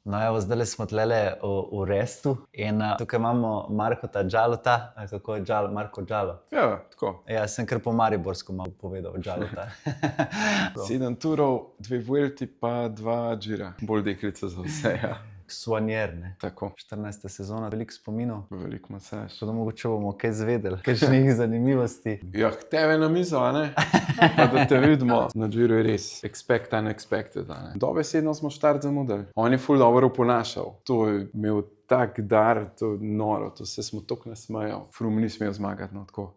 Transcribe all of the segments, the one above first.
No, evo, zdaj smo tlele v Restu in tukaj imamo Markota Džalota, kako je Marko Džalo. Ja, tako. Ja, sem kar po mariborsko malo povedal Džalota. 7 turov, 2 Vuelti pa 2 Gira. Bolj deklica za vse, ja. Soigner, ne? Tako. 14. sezona, veliko spominov. Veliko masaž. Tako da mogoče bomo kaj zvedeli, kakšnih zanimivosti. Ja, tebe na mizo, a ne? Pa da te vidimo. Na Giru je res expect unexpected, a ne? Dobesedno smo štart zamudili. On je ful dobro oponašal. To je imel tak dar, to je noro, to se smo toliko nasmejali. Froome ni smel zmagati, no tako.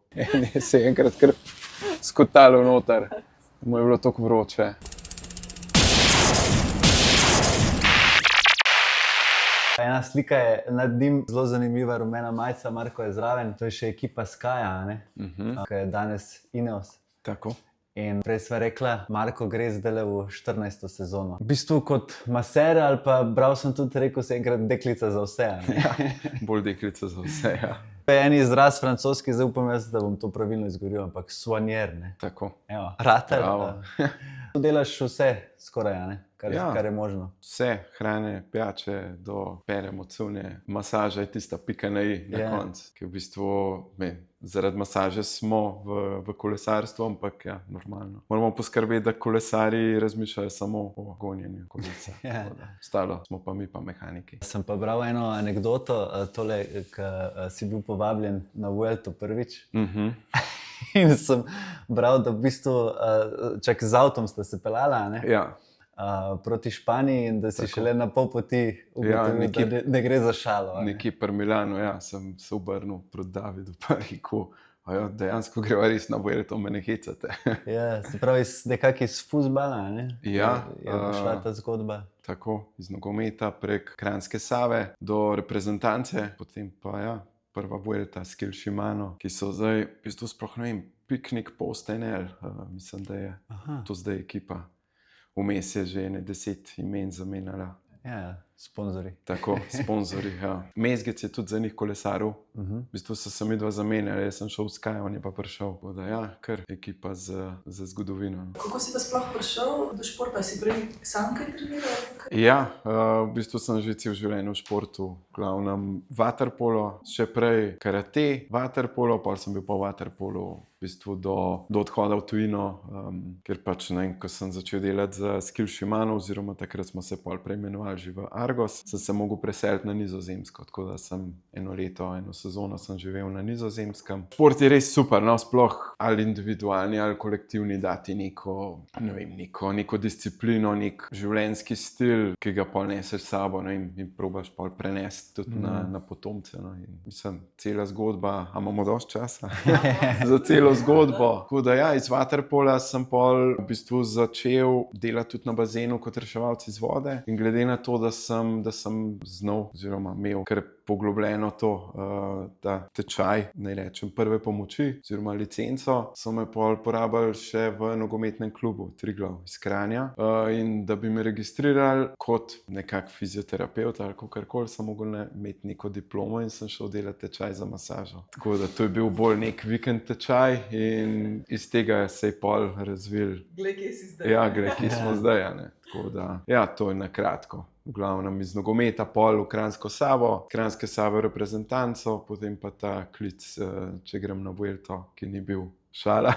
Je se enkrat kar skotalo noter. Mu je bilo toliko vroče. Ena slika je nad njim zelo zanimiva, rumena majica, Marko je zraven, to je še ekipa Skya, ne? Ki je danes Ineos. Tako. In prej sva rekla, Marko gre zdaj v 14. sezono. V bistvu kot maser ali pa bral sem tudi rekel, se enkrat deklica za vse, ne? Ja, bolj deklica za vse, ja. To je en izraz francoski, zdaj upam jaz, da bom to pravilno izgovoril, ampak soigner, ne? Tako. Evo, rater. Bravo. Tu delaš vse skoraj, ne? Kar je možno. Vse, hrane, pijače, do peremo cunje. Masaža je tista pika na i na koncu, ki v bistvu, zaradi masaže smo v kolesarstvu, ampak ja, normalno. Moramo poskrbeti, da kolesarji razmišljajo samo o gonjenju kolesa. Ostalo smo pa mi pa mehaniki. Sem pa bral eno anekdoto, tole, ko si bil povabljen na Vuelto prvič. In sem bral, da v bistvu, čak z avtom sta se peljala, ne? Ja. Proti Španiji in da si šele na pol poti ugotovil, da ne gre za šalo. Nekje pri Milanu, ja, sem se obrnil proti Davidu pa rekel, dejansko greva res na Vuelto, me ne hecate. Ja, se pravi, nekako iz fuzbala, ne? Ja. Je prišla ta zgodba. Tako, iz nogometa prek Kranjske Save do reprezentance, potem pa ja, prva Vuelta s Kel Shimano, ki so zdaj, v bistvu sploh ne vem, Piknik Postenel, mislim, da je to zdaj ekipa. Vmes je že 10 imen zamenjala. Ja, sponzorji. Tako, sponzorji, ja. Mezgec je tudi za njih kolesaril. V bistvu so se midva zamenjali, jaz sem šel v Sky, on je pa prišel. Da ja, kar ekipa za zgodovino. Kako si pa sploh prišel do športa? Si prej sam kaj treniral? Ja, v bistvu sem že cel življenje v športu. Glavnem waterpolo, še prej karate, waterpolo, pol sem bil pa waterpolo v bistvu do odhoda v tujino, ker pač ne vem, ko sem začel delati za Kel Shimano, oziroma takrat smo se pol preimenovali že v Argos, sem se mogel preseliti na Nizozemsko, tako da sem eno sezono sem živel na Nizozemskem. Šport je res super, no, sploh ali individualni ali kolektivni, dati neko, ne vem, neko disciplino, nek življenjski stil, ki ga pol neseš s sabo, ne vem, in probaš pol prenesti tudi na potomce, no, in mislim, cela zgodba, a imamo dosti časa za celo zgodbo. Tako da ja, iz waterpola sem pol v bistvu začel delati tudi na bazenu kot reševalec iz vode in glede na to, da sem znal oziroma imel kar poglobljeno ta tečaj, naj rečem, prve pomoči oziroma licenco, so me pol porabili še v nogometnem klubu Triglav iz Kranja, in da bi me registrirali kot nekak fizioterapevt ali kakorkoli, sem mogel imeti neko diplomo in sem šel delati tečaj za masažo. Tako da to je bil bolj nek vikend tečaj in iz tega se je pol razvil. Glej, kje si zdaj. Ja, kje smo zdaj, a ne. Tako da, ja, to je na kratko. V glavnem iz nogometa pol v Kranjsko Savo, Kranjske Save reprezentanco, potem pa ta klic, če grem na Vuelto, ki ni bil šala.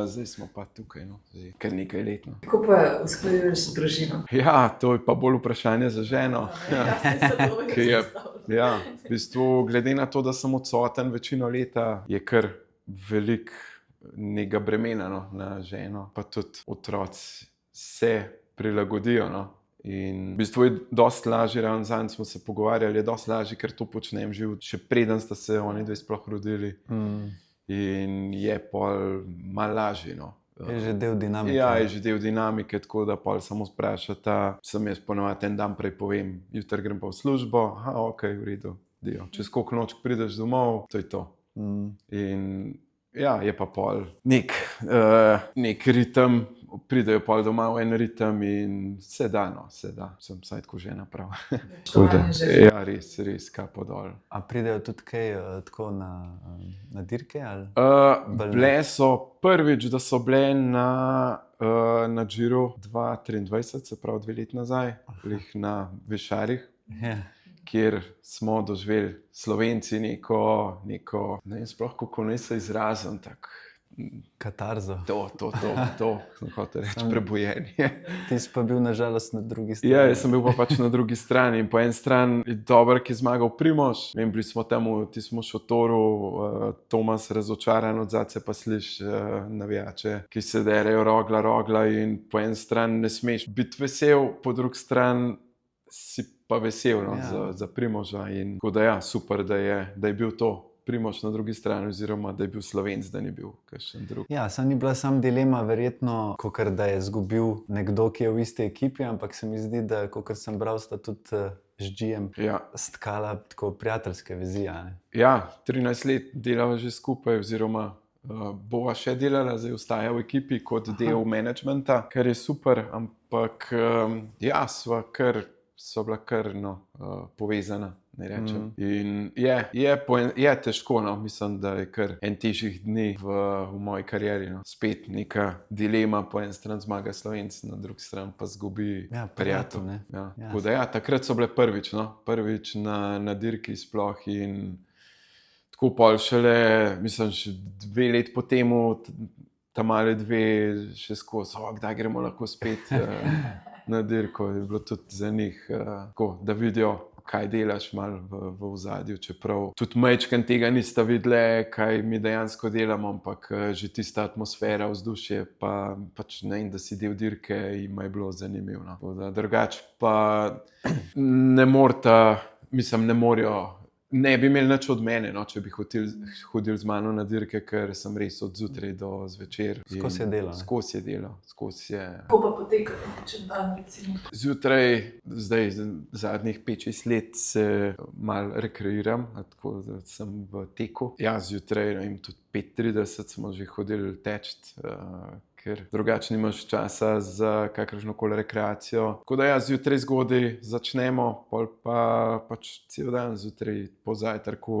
Zdaj smo pa tukaj, no, kar nekaj let. No. Kako pa usklajuješ z družino? Ja, to je pa bolj vprašanje za ženo. Ja, v bistvu, glede na to, da sem odsoten večino leta, je kar velik nekega bremena, no, na ženo, pa tudi otroci se prilagodijo, no. In v bistvu je dosti lažje, ravno zanj smo se pogovarjali, je dosti lažje, ker to počnem že preden sta se oni dve sploh rodili. In je pol malo lažje, no. Je že del dinamike. Ja, je že del dinamike, tako da pol samo sprašata, sem jaz ponovadi en dan prej povem, jutri grem pa v službo, ok, v redu, dio. Čez koliko noč prideš domov, to je to. In ja, je pa pol nek ritem pridejo pol doma v en ritem in se da, sem vsaj tako že naprav. Spoštovanje že. Ja, res, kapo dol. A pridejo tudi kaj tako na dirke? Ali? Bile so prvič, da so bile na Giro 2023, se pravi 2 leti nazaj, na Višarjih, kjer smo doživeli Slovenci neko, ne vem sploh, kako naj se izrazim, tako. Katarzo. To, sem hotel reči, prebujenje. Ti si pa bil nažalost na drugi strani. Ja, jaz sem bil pa pač na drugi strani. In po eni strani je dober, ki je zmagal Primož. Vem, bili smo tam v tistem šotoru, Tomas razočaran, od zadaj pa sliš navijače, ki se derejo rogla in po eni strani ne smeš biti vesel, po drugi strani si pa vesel, no, za Primoža. In tako da ja, super, da je bil to Primož na drugi strani, oziroma da je bil Slovenc, da ni bil kakšen drug. Ja, ni bila sam dilema, verjetno, kakor da je izgubil nekdo, ki je v isti ekipi, ampak se mi zdi, da, kakor sem bral, sta tudi z Gijem stkala tako prijateljske vezi. Ja, 13 let delava že skupaj, oziroma bova še delala, zdaj ostaja v ekipi kot del menedžmenta, kar je super, ampak ja, so bila kar povezana. Ne rečem. In je težko, no. Mislim, da je kar en težjih dni v moji karieri. No. Spet neka dilema, po eni strani zmaga Slovenc, na drugi strani pa izgubi prijatelj. Ja. Takrat so bile prvič na dirki sploh in tako pol šele, mislim, še 2 leti po temu, tam ali 2 še skozi, kdaj gremo lahko spet na dirko. Je bilo tudi za njih, da vidijo, kaj delaš malo v ozadju, čeprav tudi majčken tega nista videli, kaj mi dejansko delamo, ampak že tista atmosfera, vzdušje, pa pač ne, da si del dirke, jim je bilo zanimivo. Drugače pa ne morajo, ne bi imeli nič od mene, no, če bi hodili z mano na dirke, ker sem res od zjutraj do zvečer. Skozi je delal. Skozi je delal. Kako pa poteka tičen dan, recimo? Zjutraj, zdaj zadnjih 5-6 let se malo rekreiram, tako da sem v teku. Ja, zjutraj, ne vem, tudi 5:30 smo že hodili teč, ker drugače nimaš časa za kakršnokoli rekreacijo. Tako da ja, zjutraj zgodaj začnemo, pol pa pač cel dan zjutraj po zajtrku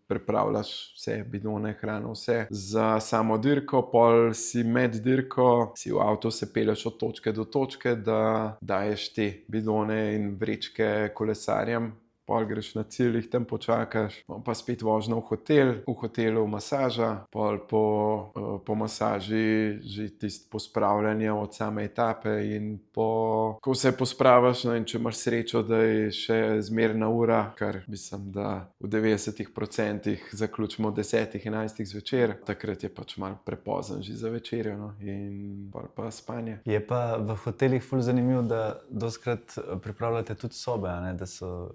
pripravljaš vse, bidone, hrano, vse za samo dirko, pol si med dirko, si v avtu se pelješ od točke do točke, da daješ te bidone in vrečke kolesarjem. Pol greš na cilj, jih tam počakaš, pa spet vožnja v hotelu masaža, pol po masaži že tisto pospravljanje od same etape in ko se pospravaš, no, in če imaš srečo, da je še zmerna ura, kar mislim, da v 90% zaključimo ob 10-11 zvečer, takrat je pač malo prepozen že za večerjo, no, in pol pa spanje. Je pa v hotelih ful zanimivo, da dostikrat pripravljate tudi sobe, da so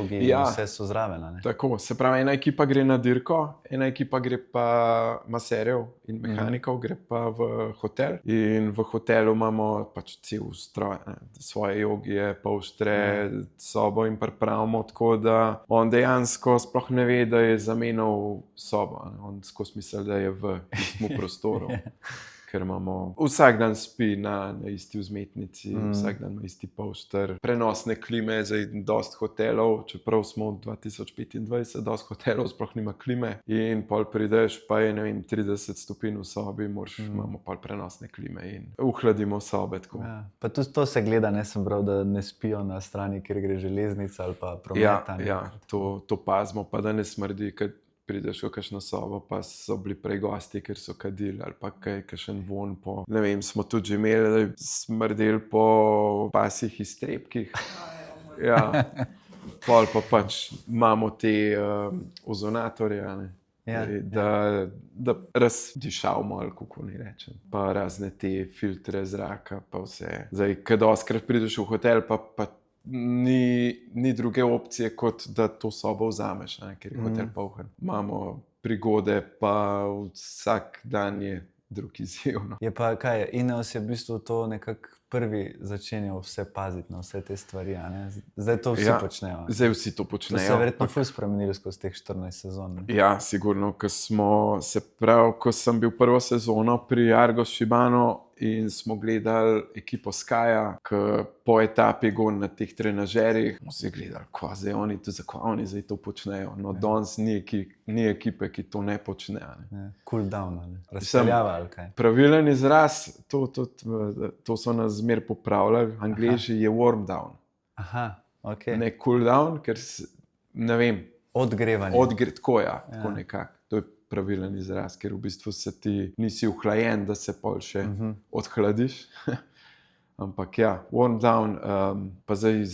vse so zraven. Tako, se pravi, ena ekipa gre na dirko, ena ekipa gre pa maserjev in mehanikov, gre pa v hotel. In v hotelu imamo pač cel stroj, svoje jogije, polštre, sobo in pripravimo tako, da on dejansko sploh ne ve, da je zamenjal sobo. On skozi misli, da je v istem prostoru. Ker imamo vsak dan spi na isti vzmetnici, vsak dan ima isti polšter, prenosne klime, zdaj dosti hotelov, čeprav smo v 2025, dosti hotelov sploh nima klime in pol prideš, pa je, ne vem, 30 stopinj v sobi, imamo pol prenosne klime in ohladimo sobe. Ja. Pa tudi to se gleda, ne sem bral, da ne spijo na strani, kjer gre železnica ali pa prometa. Ja, to pazimo, pa da ne smrdi, ker prideš v kakšno sobo, pa so bili prej gosti, ker so kadili ali pa kakšen von po, ne vem, smo tudi že imeli, da je smrdeli po pasjih iztrebkih. Ja, pol pa pač imamo te ozonatorje, da razdišavamo, ali kako ni rečem, pa razne te filtre zraka, pa vse. Zdaj, kad dostikrat prideš v hotel, pa ni druge opcije, kot da to sobo vzameš, ker je hotel poln. Imamo prigode, pa vsak dan je drug izziv. No. Je pa kaj, Ineos je v bistvu to nekako prvi začenjal vse paziti na vse te stvari, a ne? Zdaj to vsi počnejo. Zdaj vsi to To počnejo. se je verjetno ful spremenilo skozi teh 14 sezon. Ne? Ja, sigurno, ko sem bil prvo sezono pri Argos Shibano in smo gledali ekipo Skaja, ki po etapi gon na teh trenažerjih, smo si gledali, zakaj oni zdaj to počnejo. No, danes ni ekipe, ki to ne počne. Ne. Cool down, ali razseljava ali kaj. Pravilen izraz, to so nas zmer popravljali, Angleži je warm down. Aha, ok. Ne cool down, ker ne vem, Odgrevanje. tako tako nekako. To je pravilen izraz, ker v bistvu ti nisi uhlajen, da se pol še odhladiš. Ampak ja, warm down, pa zdaj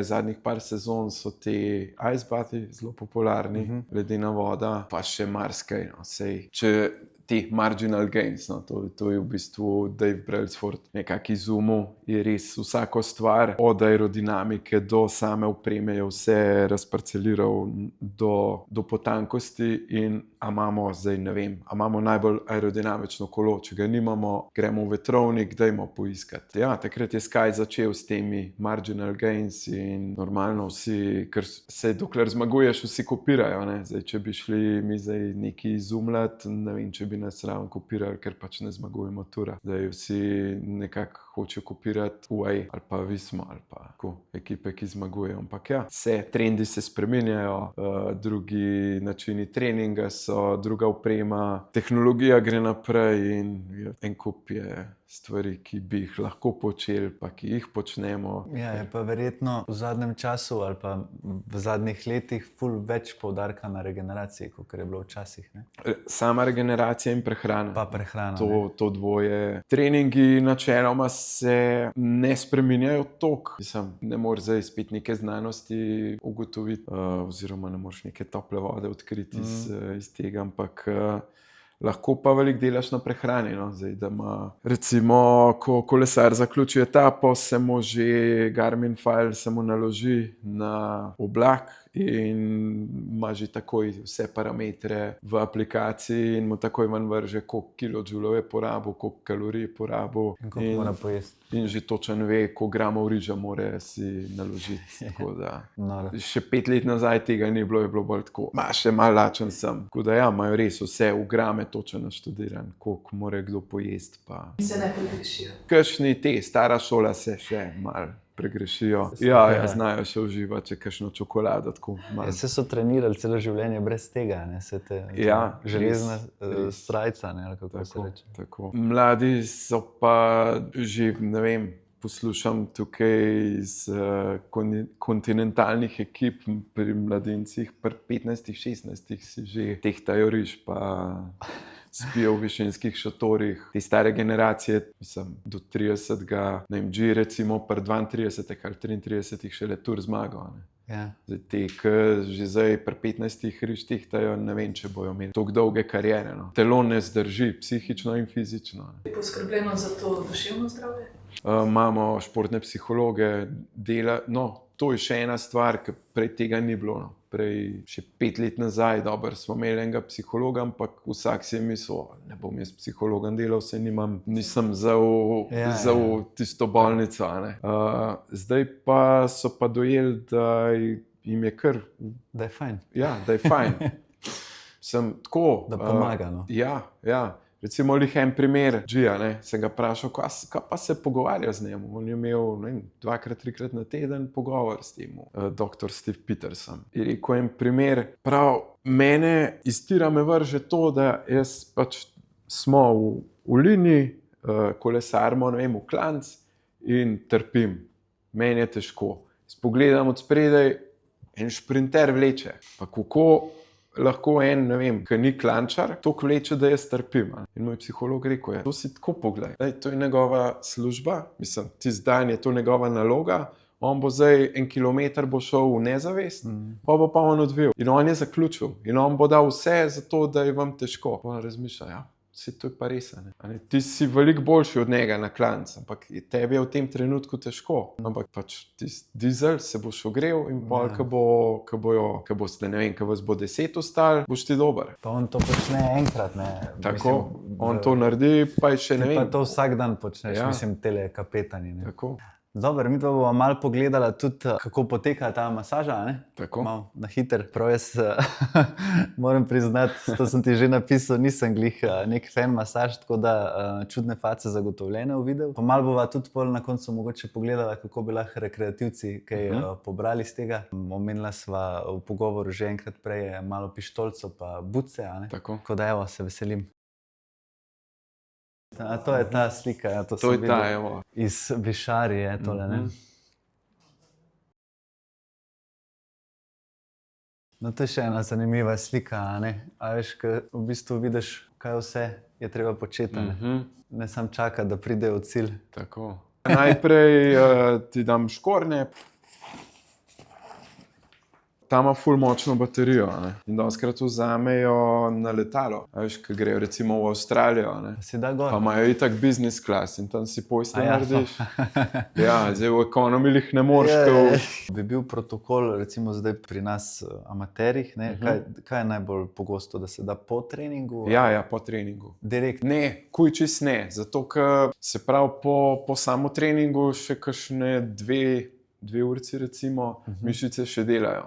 zadnjih par sezon so te ice bathi zelo popularni, ledena voda, pa še marsikaj. No, če ti marginal gains, no, to je v bistvu Dave Brailsford nekako izumil, je res vsako stvar, od aerodinamike do same opreme je vse razparceliral do potankosti in imamo zdaj, ne vem, imamo najbolj aerodinamično kolo, če ga nimamo, gremo v vetrovnik, dajmo poiskati. Ja, takrat je Sky začel s temi marginal gains in normalno vsi, ker se dokler zmaguješ, vsi kopirajo, ne? Zdaj, če bi šli mi zdaj neki izumljati, ne vem, če bi nas ravno kopirali, ker pač ne zmagujemo tura. Zdaj vsi nekako hočejo kopirati UAE ali pa Vismo ali pa ekipe, ki zmagujejo. Ampak ja, trendi se spreminjajo, drugi načini treninga so, druga oprema, tehnologija gre naprej in en kup je stvari, ki bi jih lahko počeli, pa ki jih počnemo. Ja, je pa verjetno v zadnjem času ali pa v zadnjih letih ful več poudarka na regeneraciji, kot je bilo včasih. Ne? Sama regeneracija in prehrana. Pa prehrana. To dvoje. Treningi načeloma se ne spreminjajo toliko. Ne moreš zdaj spet neke znanosti ugotoviti, oziroma ne moreš neke tople vode odkriti iz tega, ampak lahko pa veliko delaš na prehrani. No? Zdaj, da recimo, ko kolesar zaključi etapo, se mu že Garmin file naloži na oblak in ima že takoj vse parametre v aplikaciji in mu takoj ven vrže, koliko kilodžulov je porabil, koliko kalorij je porabil. In koliko mora pojesti. In že točno ve, koliko gramov riža mora si naložiti. Tako da, še 5 let nazaj tega ni bilo, je bilo bolj tako, še malo lačen sem. Tako da ja, imajo res vse v grame točno naštudiran, koliko mora kdo pojesti. Pa. In se ne pregrešijo. Kakšni stara šola se še malo pregrešijo. Ja, znajo še uživati, če kakšno čokolado. Se so trenirali celo življenje brez tega, ne? Se te železna srajca, ne? Ali kako se reče. Tako. Mladi so pa že, ne vem, poslušam tukaj iz kontinentalnih ekip pri mladincih, pri 15-16 si že tehtajo riž, pa spijo v višinskih šatorih. Te stare generacije, do 30. ne vem, G recimo pri 32 ali 33 šele tur zmagal. Ja. Zdaj, ki že zdaj pri 15 riž tehtajo, ne vem, če bojo imeli toliko dolge kariere. No. Telo ne zdrži, psihično in fizično. Je poskrbljeno za to duševno zdravje? Imamo športne psihologe, to je še ena stvar, ki prej tega ni bilo. No. Prej, še 5 let nazaj, dobro, smo imeli enega psihologa, ampak vsak si je mislil, ne bom jaz psihologom delal, nisem vzel tisto bolnico. Zdaj pa so pa dojeli, da jim je kar... Da je fajn. Ja, da je fajn. Tako... Da pomaga, no. Ja. Recimo, en primer Gija, sem ga vprašal, kaj pa se pogovarja z njim. On je imel 2-3 na teden pogovor s tem, dr. Steve Peterson. Je rekel en primer, mene iztira me vrže to, da jaz pač smo v liniji, kolesarimo, v klanc in trpim. Meni je težko. Spogledam od spredaj, en šprinter vleče. Pa kako lahko en, ne vem, ki ni klančar, toliko vleče, da jaz trpim. In moj psiholog rekel, to si tako poglej. To je njegova služba, tisti dan je to njegova naloga, on bo zdaj 1 kilometer bo šel v nezavest, pa bo on odvil. In on je zaključil. In on bo dal vse za to, da je vam težko. Pa on razmišlja, vse to je pa res. Ti si veliko boljši od njega na klanc, ampak tebi je v tem trenutku težko. Ampak pač tisti dizel se boš ogrel in pol, ko boste, ne vem, ko vas bo 10 ostalo, boš ti dober. Pa on to počne enkrat, ne. Tako, on to naredi, pa je še ne Ti pa vem. to vsak dan počneš, Ja. mislim, tele kapetani, ne. Tako, Dobro, mi pa bomo malo pogledala tudi, kako poteka ta masaža, ne? tako. Malo na hiter. Prav jaz moram priznati, to sem ti že napisal, nisem glih nek fan masaž, tako da čudne face zagotovljene v videu. Pa malo bova tudi pol na koncu mogoče pogledala, kako bi lahko rekreativci kaj pobrali iz tega. Omenila sva v pogovoru že enkrat prej malo pištolco pa buce, a ne? Tako. Tako da evo, se veselim. A to je ta slika, ja, to To sem je ta, videl. evo. Iz Višarije je tole, ne? No, to je še ena zanimiva slika, a ne? A veš, ko v bistvu vidiš, kaj vse je treba početi, a ne? Ne samo čakati, da pridejo v cilj. Tako. Najprej ti dam škornje. Ta ima ful močno baterijo, ne? In dostikrat vzamejo na letalo. A veš, ko grejo recimo v Avstralijo, ne? Pa si da gor. Pa imajo itak business class in tam si postelj A ja. narediš. Ja, zdaj v economy jih ne moreš. Bi bil protokol, recimo zdaj pri nas amaterjih, ne? Kaj je najbolj pogosto, da se da po treningu? Ja, po treningu. Direkt. Ne, kuj čist ne, zato ker se pravi po samo treningu še kakšne dve urci recimo, mišice še delajo.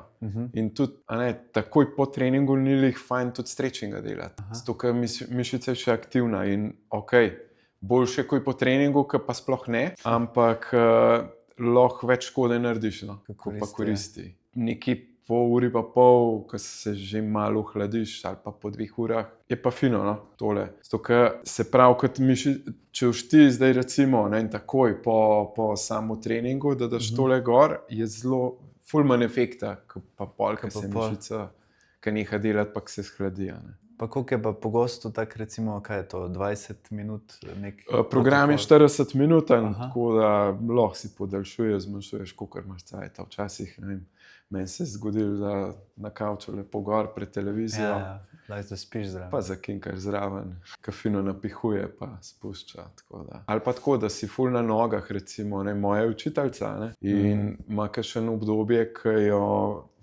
In tudi, a ne, takoj po treningu ni lih fajn tudi stretchinga delati. Zato, ker mišica je še aktivna in boljše kot po treningu, ker pa sploh ne, ampak lahko več škode narediš, no, ko pa koristi. Nekaj pol uri pa pol, ko se že malo ohladiš, ali pa po 2 urah, je pa fino, no, tole. Zato, ker se pravi, kot če už ti zdaj recimo, ne, in takoj po samo treningu, da daš tole gor, je zelo ful manj efekta, pa pol, ko se mišica, ko neha delati, pa se shladi, ne. Pa koliko je pa pogosto tak, recimo, kaj je to, 20 minut nek Program je protokol? 40 minuten, tako da lahko si podaljšuješ, zmanjšuješ, kolikor imaš cajta. Včasih, ne vem, meni se je zgodilo, da na kavču lepo gor pred televizijo, Da se spiš zraven. pa zakinkaš zraven, kafino napihuje pa spušča. Ali pa tako, da si ful na nogah, recimo, ne, moja učiteljica, ne, in ima kakšen obdobje, ko jo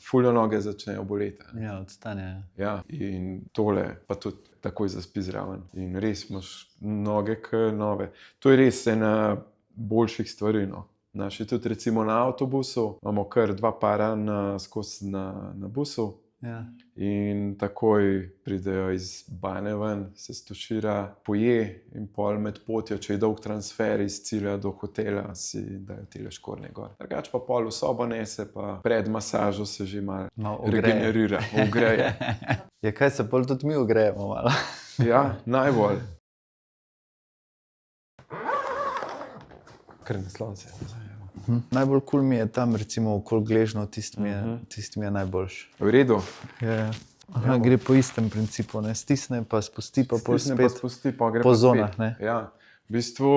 ful na noge začnejo boleti. Ja, odstane. Ja, in tole pa tudi takoj zaspi zraven. In res imaš noge kot nove. To je res ena boljših stvari, no. Naši tudi recimo na avtobusu, imamo kar 2 para skozi na busu. Ja. In takoj pridejo iz bane ven, se stušira, poje in pol med potjo, če je dolg transfer iz cilja do hotela, si dajo tile škornje gor. Drugač pa pol v sobo nese, pa pred masažo se že malo regenerira, ogreje. Ja, kaj se pol tudi mi ogrejemo malo. Ja, najbolj. Kar naslon se je. Najbolj kul mi je tam, recimo, okoli gležnjo, tisti mi je najboljši. V redu. Ja. Aha, gre po istem principu, ne? Stisne pa spusti, pa pol Stisne pa spet spusti, pa gre po pa zonah, spet. ne? Ja, v bistvu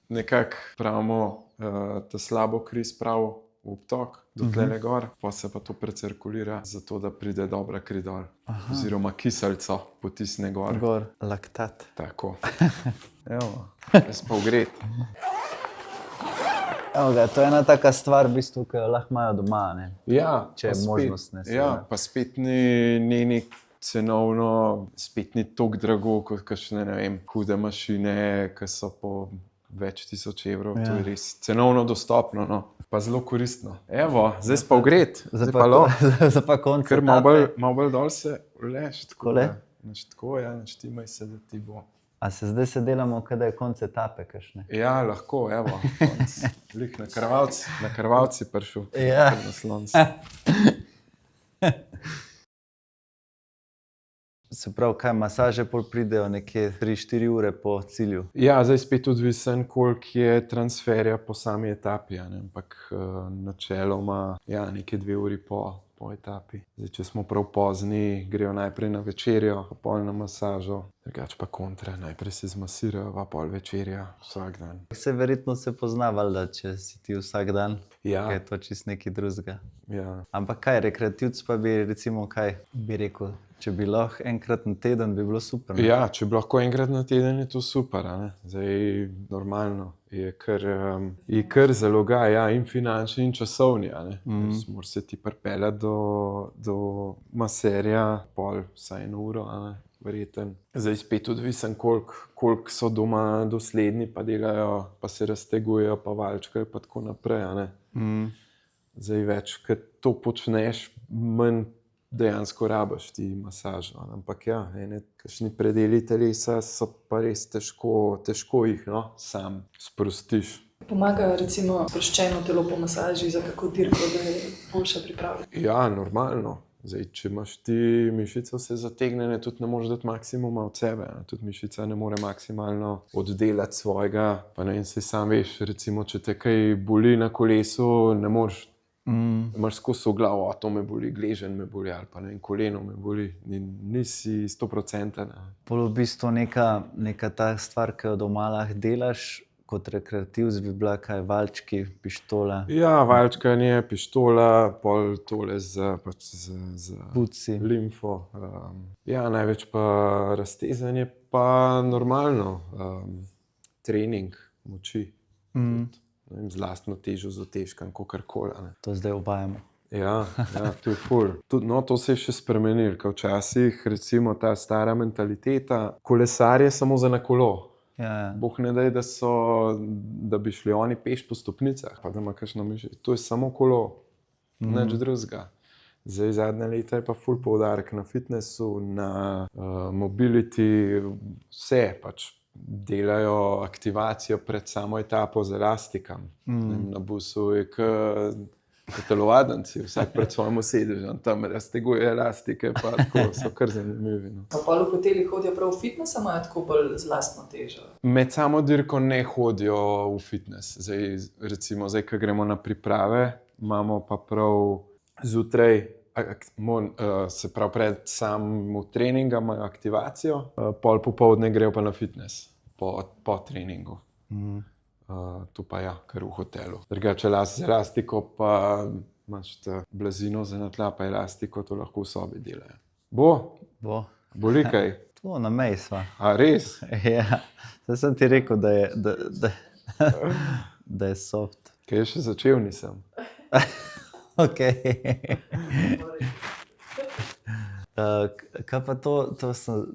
nekako pravimo, ta slabo kri spravi v obtok do tlele gor, pa se pa to precirkulira, zato da pride dobra kri dol. Oziroma kiselco potisne gor. Gor, laktat. Tako. Evo, jaz pa ogret. Evo ga, to je ena taka stvar, v bistvu, ki jo lahko imajo doma, ne? Ja, Če je pa spet- možnost, ne, seveda. Ja, pa spet ni nek cenovno, spet ni toliko drago kot kakšne, ne vem, hude mašine, ki so po več tisoč evrov. To je res cenovno dostopno, no. Pa zelo koristno. Evo, zdaj pa ogret. Zdaj pa lahko. Za pa konce Ker etape. malo bolj dol se uleš. Takole? Tako, ja, naštimaj se, da ti bo. A se zdaj se delamo, kada je konc etape kakšne? Ja, lahko, evo, konc. Lih na krvavci prišel. Ja. Kar naslon se. Se pravi, kaj masaže pol pridejo nekje 3-4 ure po cilju. Ja, zdaj spet odvisen, koliko je transferja po sami etapi, ne? Ampak načeloma nekje 2 uri po etapi. Zdaj, če smo prav pozni, grejo najprej na večerjo, pa pol na masažo, drugače pa kontra, najprej se zmasirajo, pa pol večerja vsak dan. Se verjetno se pozna, valjda, če si ti vsak dan, Ja, je to čist nekaj drugega. ja. Ampak kaj, rekreativc pa bi recimo, kaj bi rekel, Če bi lahko enkrat na teden, bi bilo super. Ne? Ja, če bi lahko enkrat na teden, je to super. A ne? Zdaj, normalno je kar zalogaj, ja, in finančni, in časovni. Moraš se ti pripeljati do maserja, pol vsaj 1 uro, verjeten. Zdaj spet odvisen, koliko so doma dosledni, pa delajo, pa se raztegujejo, pa valčkajo, pa tako naprej. Zdaj več, ker to počneš, manj dejansko rabiš ti masažo. Ampak ja, kakšni predeli telesa so pa res težko jih sam sprostiš. Pomaga recimo sproščeno telo po masaži za kako dirko, da je boljša priprava? Ja, normalno. Zdaj, če imaš ti mišice vse zategnjene, tudi ne moreš dati maksimuma od sebe. Tudi mišica ne more maksimalno oddelati svojega. Pa ne vem, saj sam veš, recimo, če te kaj boli na kolesu, ne moreš. Imaš skozi v glavo, to me boli, gleženj me boli, ali pa ne vem, koleno me boli. Nisi 100%. Pol v bistvu neka ta stvar, ki jo doma lahko delaš, kot rekreativc bi bila kaj, valčki, pištola. Ja, valčkanje, pištola, pol tole z Puci. Limfo. Ja, največ pa raztezanje, pa normalno trening moči. Z lastno težo, z utežkom, kakorkoli. To zdaj uvajamo. Ja, to je ful. To se je še spremenilo, ker včasih recimo ta stara mentaliteta, kolesar je samo za na kolo. Ja. Bog ne daj, da bi šli oni peš po stopnicah, pa da ima kakšno mišico. To je samo kolo, nič drugega. Zdaj, zadnja leta je pa ful poudarek na fitnessu, na mobility, vse pač. Delajo aktivacijo pred samo etapo z elastikam. Na busu je kot telovadnici, vsak pred svojim sedežem, tam razteguje elastike, pa tako so kar zanimivi. Pa pol v hotelih hodijo prav v fitness, ali imajo tako bolj z lastno težo? Med samo dirko ne hodijo v fitness. Recimo, ko gremo na priprave, imamo pa prav zjutraj, se pravi pred samim treningom, imajo aktivacijo, pol popoldne grejo pa na fitness po treningu. Tu pa ja, kar v hotelu. Drugače z elastiko pa imaš blazino za na tla, pa elastiko, to lahko v sobi delajo. Boli kaj? To na meji sva. A res? Ja, zdaj sem ti rekel, da je soft. Kaj še začel nisem? Ok. Kaj pa to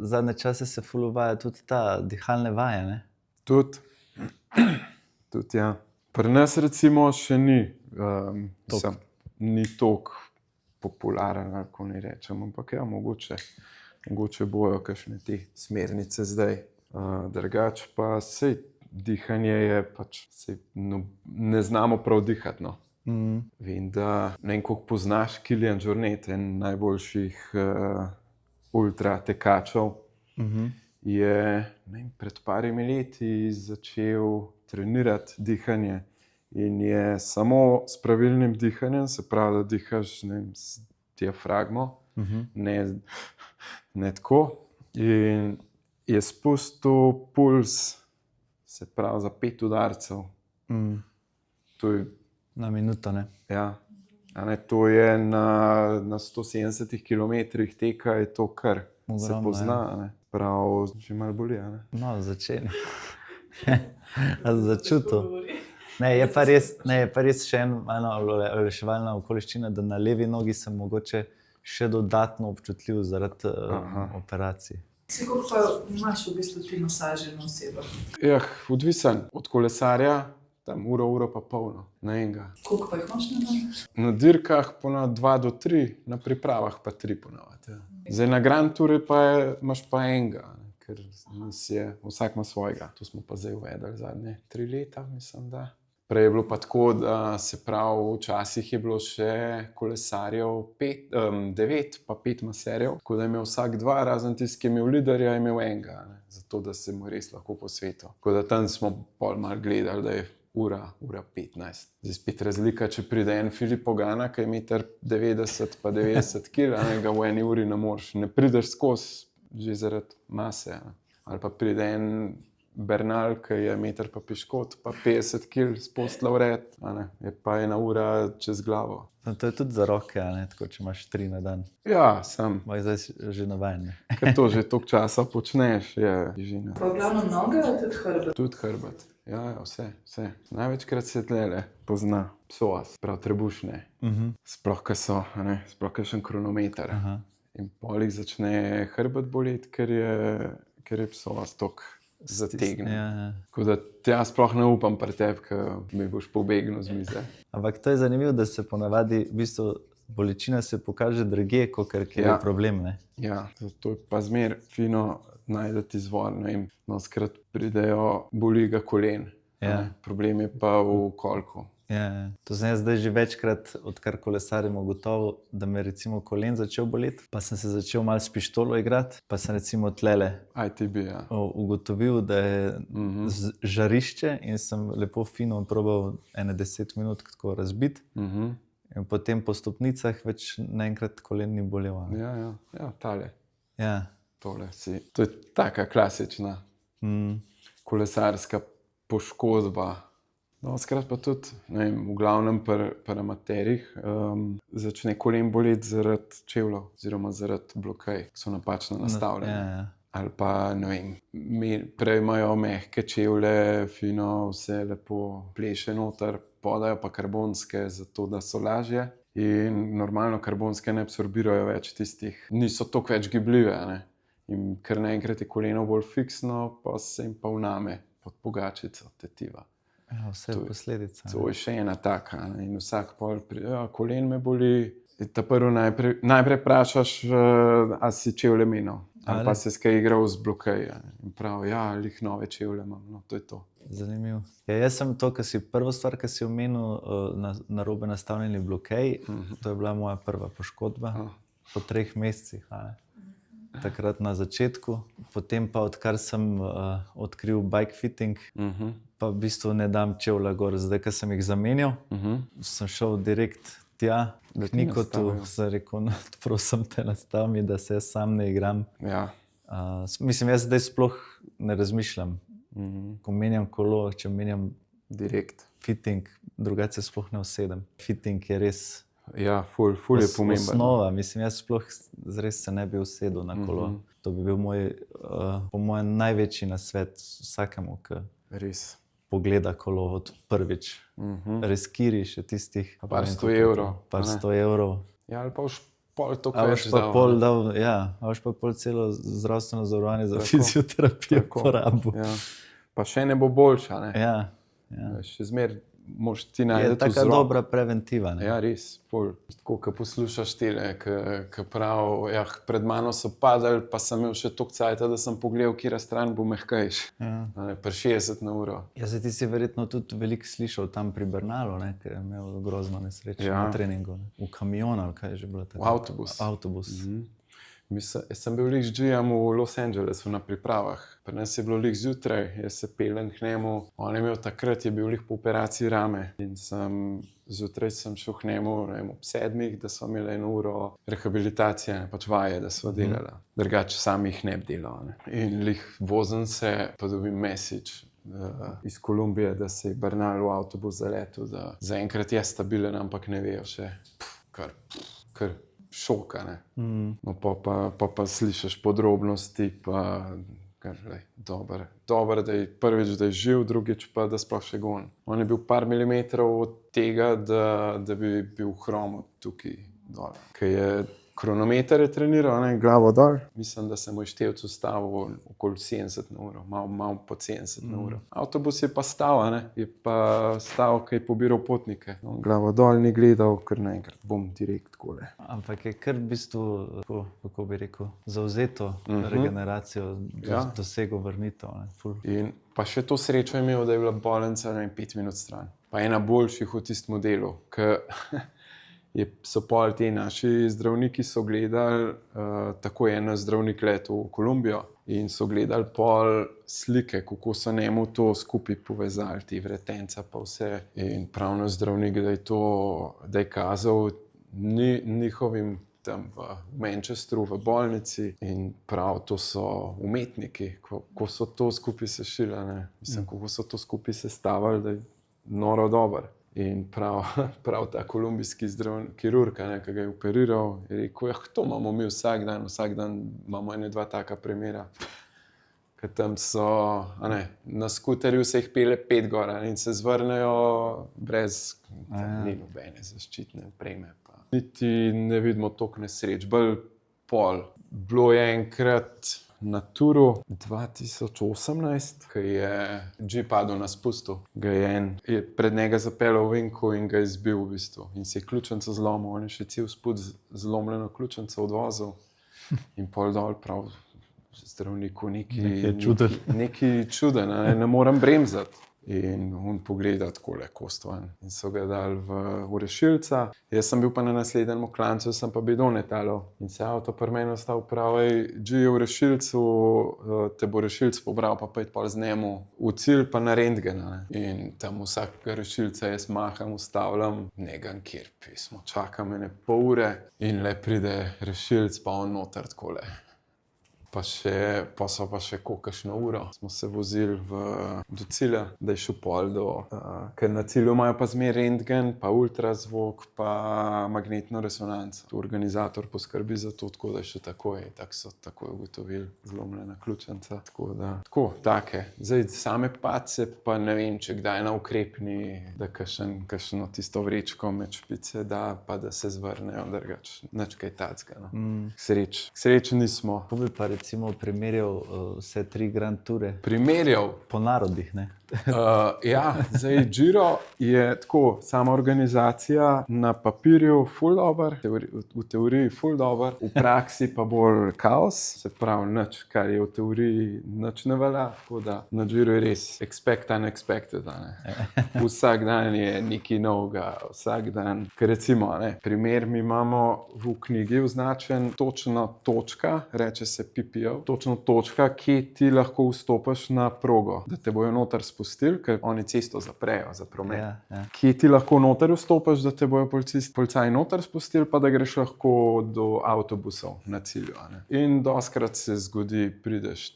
zadnje čase se ful uvaja tudi ta dihalne vaje, ne? Tudi, ja. Pri nas recimo še ni toliko popularen, kako naj rečem, ampak ja, mogoče bojo kakšne te smernice zdaj. Drugače pa sej dihanje je pač, ne znamo prav dihati, no. Vem, da ne vem, koliko poznaš Kilian Jornet, en najboljših ultra tekačev. Je pred parimi leti začel trenirati dihanje in je samo s pravilnim dihanjem, se pravi, da dihaš s diafragmo, ne tako, in je spustil puls, se pravi, za 5 udarcev. To je na minuto, ne? Ja, to je na 170 kilometrih teka, je to kar ogromno, se pozna. Ja. Prav, že malo boli, ne? No, začeli. Začutil. Je pa res še ena olajševalna okoliščina, da na levi nogi sem mogoče še dodatno občutljiv zaradi operacij. Koliko pa imaš v bistvu ti masaže na osebo? Odvisen od kolesarja. Tam uro pa polno, na enega. Koliko pa jih imaš na dan? Na dirkah ponavadi 2 do 3, na pripravah pa 3 ponavadi. Ja. Zdaj na Grand Touru imaš pa enega, ker vsak ima svojega. To smo pa zdaj uvedli zadnje 3 leta, mislim, da. Prej je bilo pa tako, da se pravi, včasih je bilo še kolesarjev 9, pa 5 maserjev, tako da je imel vsak 2, razen tisti, ki je imel liderja, je imel enega, zato da se mu res lahko posvetil. Tako da tam smo pol malo gledali, da je ura 15. Zdaj spet razlika, če pride en Filip Pogana, ki je 1,90 m pa 90 kg, ga v eni uri ne moreš, ne prideš skozi, že zaradi mase. Ali pa pride en Bernal, ki je meter pa piškot, pa 50 kg spostla vred, je pa 1 ura čez glavo. No, to je tudi za roke, a ne? Tako, če imaš 3 na dan. Ja, sem. Moj zdaj si že navajen. Ne? Ker to že toliko časa počneš, je žina. Pa glavno noge ali tudi hrbet? Tudi hrbet. Ja, vse. Največkrat se tlele pozna psoas, prav trebušne. Sploh, ko so, sploh, ko je še kronometer. Aha. In polih začne hrbet boleti, ker je psoas tok zategnjen. Ja. Tako da tja sploh ne upam pri tebi, ker mi boš pobegnil z mize. Ampak to je zanimivo, da se ponavadi v bistvu bolečina se pokaže drugje, kot ker je Ja. problem. Ne? Ja, to je pa zmer fino najdeti izvor. No, skrat pridejo boli ga kolen. Ja. Problem je pa v kolku. Ja. To sem jaz zdaj že večkrat, odkar kolesarim, ugotovil, da me je recimo kolen začel boleti, pa sem se začel malo s pištolo igrati, pa sem recimo tlele ITB, ja. ugotovil, da je žarišče in sem lepo fino probal 10 minut tako razbiti. In potem po stopnicah več naenkrat kolen ni bolel. a ne. Ja, tale, Ja. tole si. To je taka klasična kolesarska poškodba. No, skrat pa tudi, v glavnem pri amaterjih začne kolen boleti zaradi čevljev oziroma zaradi blokej, ki so napačno nastavljene. Ja. Ali pa, prej imajo mehke čevlje, fino, vse lepo pleše noter, podajo pa karbonske, zato da so lažje. In normalno karbonske ne absorbirajo več tistih, niso toliko več gibljive. a ne. In ker naenkrat je koleno bolj fiksno, pa se jim pa vname pod pogačico tetiva. Ja, vse je posledica. To je še ena taka. In vsak pol pride, kolen me boli. Ta prvo najprej vprašaš, ali si čevlje menil. Ali pa si skaj igral z blokej. In prav, lih nove čevlje imam. No, to je to. Zanimivo. Ja, jaz sem to, prvo stvar, ki si omenil, narobe nastavljeni blokej. To je bila moja prva poškodba po 3 mesecih. Takrat na začetku. Potem pa, odkar sem odkril bike fitting, pa v bistvu ne dam čevlja gor. Zdaj, ko sem jih zamenjal, sem šel direkt tja, k Nikotu, sem rekel, prosim te nastavi mi, da se jaz sam ne igram. Ja. Mislim, jaz zdaj sploh ne razmišljam. Ko menjam kolo, če menjam Direkt. fitting, drugače sploh ne usedem. Fitting je res Ja, ful je pomemben. osnova. Mislim, jaz sploh res se ne bi usedel na kolo. To bi bil moj, po mojem, največji nasvet vsakemu, ki Res. pogleda kolo od prvič. Reskiri še tistih Par 100 evrov. Par 100 evrov. Ja, ali pa už pol to A več boš pa pol dal, ja, a boš pa pol celo zdravstveno zavarovanje za fizioterapijo porabil. Ja. Pa še ne bo boljša. Ne? Ja. Še zmer moš ti Je najti taka vzrok. dobra preventiva. Ne? Ja, res. Tako, ko poslušaš tele, ki prav, pred mano so padali, pa sem imel še toliko cajta, da sem pogledal, kira stran bo mehkejši. Pri 60 na uro. Ja, ti si verjetno tudi veliko slišal tam pri Bernalu, ker je imel grozno nesrečo na treningu. Ne? V kamion ali kaj je že bilo tako? V avtobus. Avtobus. Jaz sem bil lih z Gijem v Los Angelesu na pripravah. Pri nas je bilo lih zjutraj, jaz se pelem k njemu. On je imel takrat, je bil lih po operaciji rame. In zjutraj sem šel k njemu ob 7, da smo imeli 1 uro rehabilitacije, pač vaje, da smo delali. Drugače sam jih ne bi delal. Ne. In lih vozim se, pa dobim message iz Kolumbije, da se je Bernal v avtobus zaletel, da zaenkrat je stabilen, ampak ne vejo še. Kar šoka. No, pa slišiš podrobnosti, pa dobro, da je prvič, da je živ, drugič pa, da sploh še gon. On je bil par milimetrov od tega, da bi bil v hromu tukaj dol. Ker je kronometer je treniral, glavo dol. Mislim, da se mu je števc ustavil okoli 70 na uro, malo po 70 na uro. Avtobus je pa stal, ker je pobiral potnike. On glavo dol ni gledal, ker naenkrat bom direkt kole. Ampak je kar v bistvu, kako bi rekel, zavzeto regeneracijo, dosego vrnitev. In pa še to srečo je imel, da je bila bolnica 5 minut stran. Pa ena boljših v tistem modelu, so pol ti naši zdravniki so gledali, tako je en zdravnik letel v Kolumbijo in so gledali pol slike, kako so njemu to skupaj povezali, ti vretenca pa vse. In pravno zdravnik, da je kazal njihovim tam v Manchesteru, v bolnici in prav to so umetniki, ko so to skupaj sešili, ne. Mislim, kako so to skupaj sestavili, da je noro dober. In prav ta kolumbijski kirurg, ki ga je operiral, je rekel, to imamo mi vsak dan imamo ene dva taka primera. Ker tam so, na skuterju se jih pele 5 gor in se zvrnejo brez ni nobene zaščitne opreme. Niti ne vidimo toliko nesreč, bolj pol. Bilo je enkrat na Turu 2018, ko je G padel na spustu. Je pred njega zapeljal ovinku in ga je zbil v bistvu. In si je ključnico zlomil, on je še cel spust zlomljeno ključnico odvozil in pol dol prav zdravniku nekaj čuden, ne morem bremzati. In on pogleda takole kostovan. In so ga dali v rešilca. Jaz sem bil pa na naslednjem klancu, sem pa bidon letalo. In se avto pri meni ostal pravi, G je v rešilcu, te bo rešilc pobral, pa pojdi pol z njemu v cilj, pa na rentgen. In tam vsakega rešilca jaz maham, ustavljam, negam kjer pismo. Čakam ene pol ure in le pride rešilc, pa on noter takole. Pa so pa še kakšno uro. Smo se vozili do cilja, da je šel pol ker na cilju imajo pa zmer rentgen, pa ultrazvok, pa magnetno resonanco. Organizator poskrbi za to, tako da je šel takoj. Tako so takoj ugotovili zlomljena ključnica. Take. Zdaj same padce pa ne vem, če kdaj na ukrepni, da kakšno tisto vrečko med špice da, pa da se zvrnejo, drugač nič kaj tacga. Sreč nismo. Ko bi pa recimo primerjal vse 3 Grand Toure Primerjal? po narodih, ne? Zdaj Giro je tako, sama organizacija na papirju ful dober, v teoriji ful dober, v praksi pa bolj kaos, se pravi nič, kar je v teoriji nič ne velja, tako da na Giro je res expect unexpected, Vsak dan je nekaj novega, vsak dan, ker recimo, primer mi imamo v knjigi označen točno točka, reče se PPO, točno točka, kje ti lahko vstopiš na progo, da te bojo noter spustili, ker oni cesto zaprejo za promet. Kje ti lahko noter vstopiš, da te bojo policaji noter spustili, pa da greš lahko do avtobusov na cilju. In dostikrat se zgodi, prideš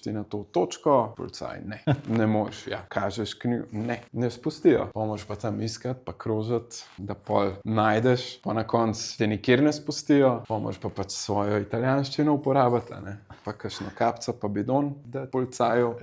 ti na to točko, policaji ne moreš, kažeš knjigo, ne spustijo. Pa moraš pa tam iskati, pa krožiti, da pol najdeš, pa na koncu te nikjer ne spustijo, pa moraš pa pač svojo italijanščino uporabiti, pa kakšno kapco, pa bidon, da policaju.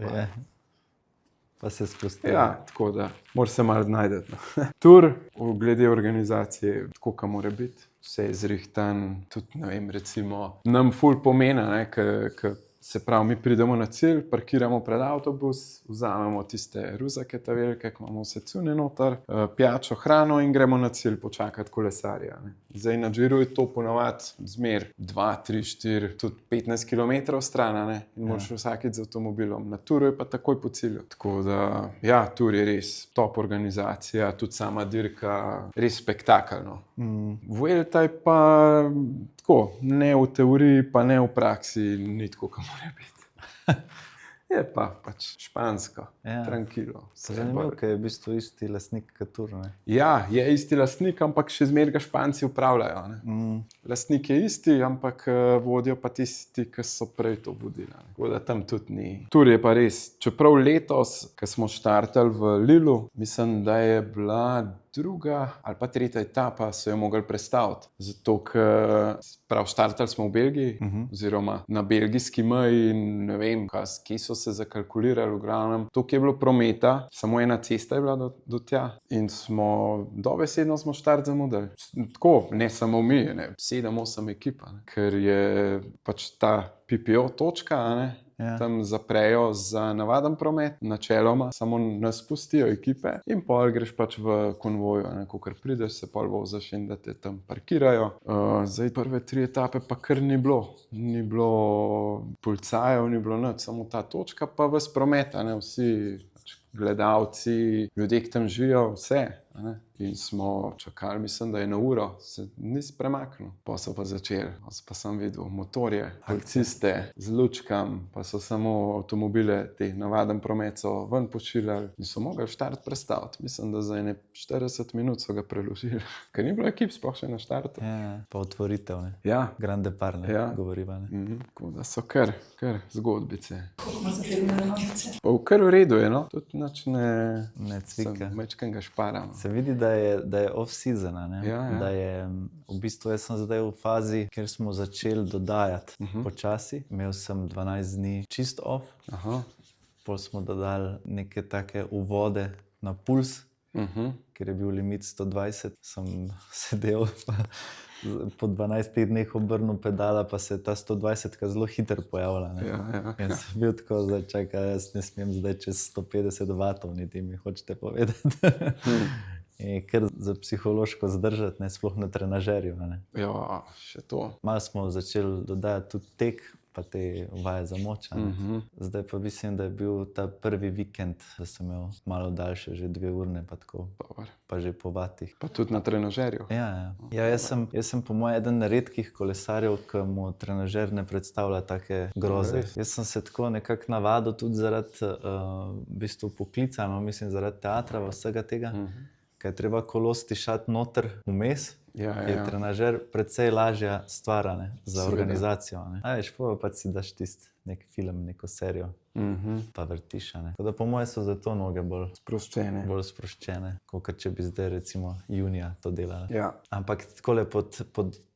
Pa se spustijo. Tako da moraš se malo najdeti. Tur, glede organizacije, tako ka mora biti, vse je zrihtan, tudi ne vem, recimo, nam ful pomena, ker se pravi, mi pridemo na cilj, parkiramo pred avtobus, vzamemo tiste ruzake ta velike, ki imamo vse cune noter, pijačo, hrano in gremo na cilj počakati kolesarja. Zdaj na Giru je to ponavadi zmer 2, 3, 4, tudi 15 km stran, in moraš vsakič z avtomobilom. Na Turu je pa takoj po cilju. Tako da, Tur je res top organizacija, tudi sama dirka, res spektakelno. Vuelta je pa tako, ne v teoriji, pa ne v praksi, ni tako, kot mora biti. Je pa pač špansko, tranquilo. Zanimivo, ker je v bistvu isti lastnik kot Tur, ne? Ja, je isti lastnik, ampak še zmeraj ga Španci upravljajo, Lastnik je isti, ampak vodijo pa tisti, ki so prej to vodili, Tako da tam tudi ni. Tur je pa res, čeprav letos, ko smo štartali v Lilu, mislim, da je bila 2. ali pa 3. etapa, so jo mogli prestaviti. Zato, ker štartali smo v Belgiji, oziroma na belgijski meji, ne vem, kje so se zakalkulirali, v glavnem. Toliko je bilo prometa, samo ena cesta je bila do tja in dobesedno smo štart zamudili. Tako, ne samo mi, 7-8 ekipa, ker je pač ta PPO točka, tam zaprejo za navaden promet, načeloma samo nas pustijo ekipe in pol greš pač v konvoju, kakor prideš, se pol voziš in da te tam parkirajo. Zdaj prve 3 etape pa kar ni bilo. Ni bilo policajev, ni bilo nič, samo ta točka pa ves promet, vsi gledalci, ljudje, ki tam živijo, vse. a ne. In smo čakali, mislim, da je na uro, se nis premaknil. Pa so pa začeli, pa sem videl motorje, policiste z lučkam, pa so samo avtomobile, te navaden promet so ven pošiljali in so mogli štart prestaviti. Mislim, da za ene 40 minut so ga preložili, ker ni bilo ekip sploh še na štartu. Ja, pa otvoritev, ne. Ja, Grand Depart, ne, Ja. govoriva, ne. tako da so kar zgodbice. Koliko ima zategnjene nogice? Pa v kar v redu je, no, tudi nič ne Ne cvika. mečken ga šparam. Se vidi, da je off-season, ne? Ja, ja. Da je, v bistvu jaz sem zdaj v fazi, kjer smo začeli dodajati počasi. Imel sem 12 dni čist off, Aha. pol smo dodali neke take uvode na puls, ker je bil limit 120, sem sedel pa po 12 dneh obrnil pedala, pa se je ta 120 zelo hitro pojavila. Ne? Ja. Jaz sem bil tako, da čakaj, jaz ne smem zdaj čez 150 vatov, niti mi hočete povedati. Je kar za psihološko zdržati, ne, sploh na trenažerju. Ne. Ja, še to. Malo smo začeli dodajati tudi tek, pa te vaje za moč. Zdaj pa mislim, da je bil ta prvi vikend, da sem imel malo daljše, že 2 urne, pa tako, Dobar. pa že po vatih. Pa tudi na trenažerju. Ja. Jaz sem po mojem eden redkih kolesarjev, ki mu trenažer ne predstavlja take groze. Res? Jaz sem se tako nekako navadil tudi zaradi v bistvu poklica, no, mislim zaradi teatra, vsega tega, ker je treba kolo stišati noter vmes. Ja. Je trenažer precej lažja stvar, ne, za Seveda. organizacijo. Ne. A veš, pa si daš tisti nek film, neko serijo, pa vrtiš. Ne. Tako da po mojem so zato noge bolj Sproščene. sproščene, kot če bi zdaj recimo junija to delali. Ja. Ampak takole pod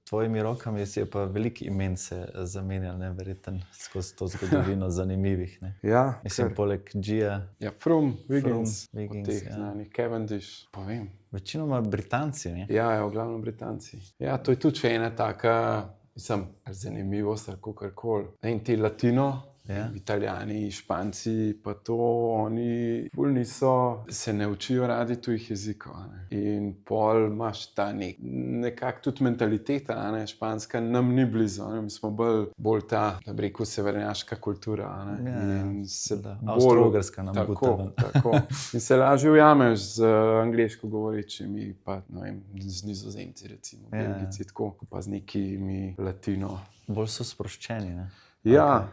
tvojimi rokami si je pa veliko imen se zamenjal, ne, verjetno skozi to zgodovino zanimivih. Ne. Ja, Mislim, poleg Gija, ja, Froome, Wiggins, Wiggins, od teh ja. znanih, Cavendish, pa vem. večinoma Britanci. Ne. Ja, v glavnem Britanci. Ja, to je tudi še ena taka, mislim, zanimivost ali kakorkoli. In ti Latino, Ja. Italijani, Španci, pa to oni ful niso, se ne učijo radi tujih jezikov. A ne. In pol imaš ta nekako tudi mentaliteta, a ne, španska nam ni blizu, a ne. Mi smo bolj ta, da bi rekel, severnjaška kultura. A ne. Ja, In se da, bolj- Avstro-Ogrska nam Tako, buta ven. tako. In se lažje ujameš z angleško govorečimi, pa ne vem, z Nizozemci, recimo, Ja. Belgijci, tako, pa z nekimi Latino. Bolj so sproščeni, ne. Ja,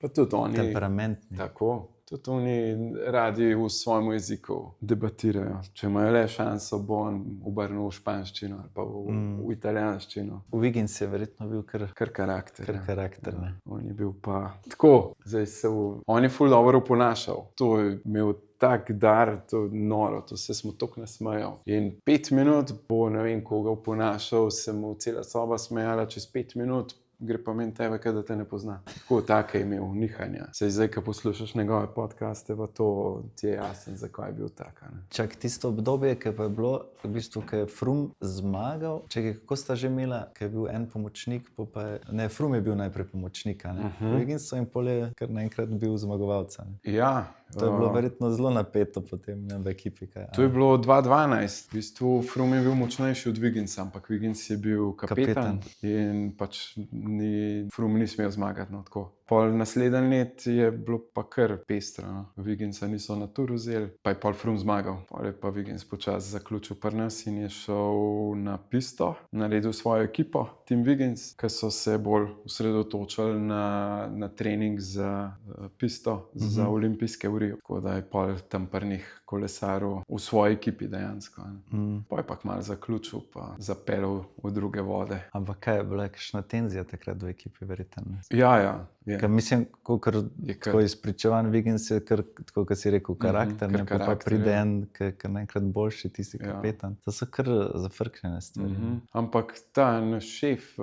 pa tudi oni. Temperamentni. Tako. Tudi oni radi v svojem jeziku debatirajo. Če imajo le šanso, bo on obrnil v španščino ali pa v italijanščino. Wiggins je verjetno bil kar Karakter. Kar ja. karakter, ne. On je bil pa tako, on je ful dobro oponašal. To je imel tak dar, to je noro, to se smo tako nasmejali. In 5 minut bo ne vem koga oponašal, se mu cela soba smejala, čez 5 minut gre pa meni tebe, da te ne pozna. Tako take je imel nihanja. Sej zdaj, ko poslušaš njegove podcaste, pa to ti je jasno, zakaj je bil tak. a ne. Čak tisto obdobje, ki pa je bilo, v bistvu, ko je Froome zmagal, čakaj, kako sta že imela, ko je bil en pomočnik, ne, Froome je bil najprej pomočnik, a ne, Wiggins in pol je kar naenkrat bil zmagovalca, ne. Ja. To je bilo verjetno zelo napeto potem, ne, v ekipi, kaj. To je bilo 2012. V bistvu Froome je bil močnejši od Wigginsa, ampak Wiggins je bil kapetan. In pač Froome ni smel zmagati. No, tako. Pol naslednji let je bilo pa kar pestro. No. Wigginsa niso na tur vzeli, pa je pol Froome zmagal. Pol je pa Wiggins počasi zaključil pri nas in je šel na pisto, naredil svojo ekipo, Team Wiggins, ki so se bolj osredotočili na trening za pisto, za olimpijske v Riu. Tako da je pol tam prnih kolesarov v svoji ekipi dejansko. Pa je pa kmalu zaključil, pa zapeljal v druge vode. Ampak kaj je bila kakšna tenzija takrat v ekipi, verjetno? Ne? Ja. Ker mislim, tako izpričevan Wiggins je kar, tako kot si rekel, karakter, ne, pa pride en, ki naenkrat boljši, tisti kapetan. To so kar zafrknjene stvari. Ampak ta naš šef,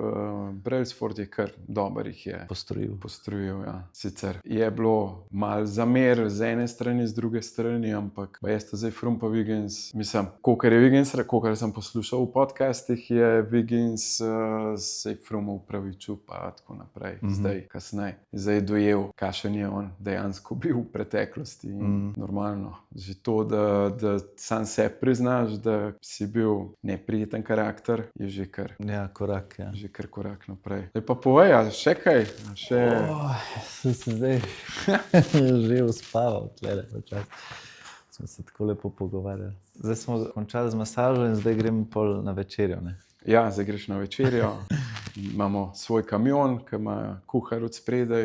Brailsford, je kar dober jih je postrojil. Ja. Sicer je bilo malo zamer z ene strani, z druge strani, ampak jaz to zdaj Froome pa Wiggins, mislim, kolikor je Wiggins, kolikor sem poslušal v podcastih, je Wiggins se Froome upravičil pa tako naprej, zdaj, kasneje. Zdaj je dojel, kakšen je on dejansko bil v preteklosti. Normalno. Že to, da sam se priznaš, da si bil neprijeten karakter, je že kar. Ja, korak, ja. Že kar korak naprej. Zdaj pa povej, še kaj? Sem se zdaj že uspaval, tlele počas. Smo se tako lepo pogovarjali. Zdaj smo končali z masažo in zdaj gremo pol na večerjo. Ne? Ja, zdaj greš na večerjo. Imamo svoj kamion, ki ima kuhar od spredaj,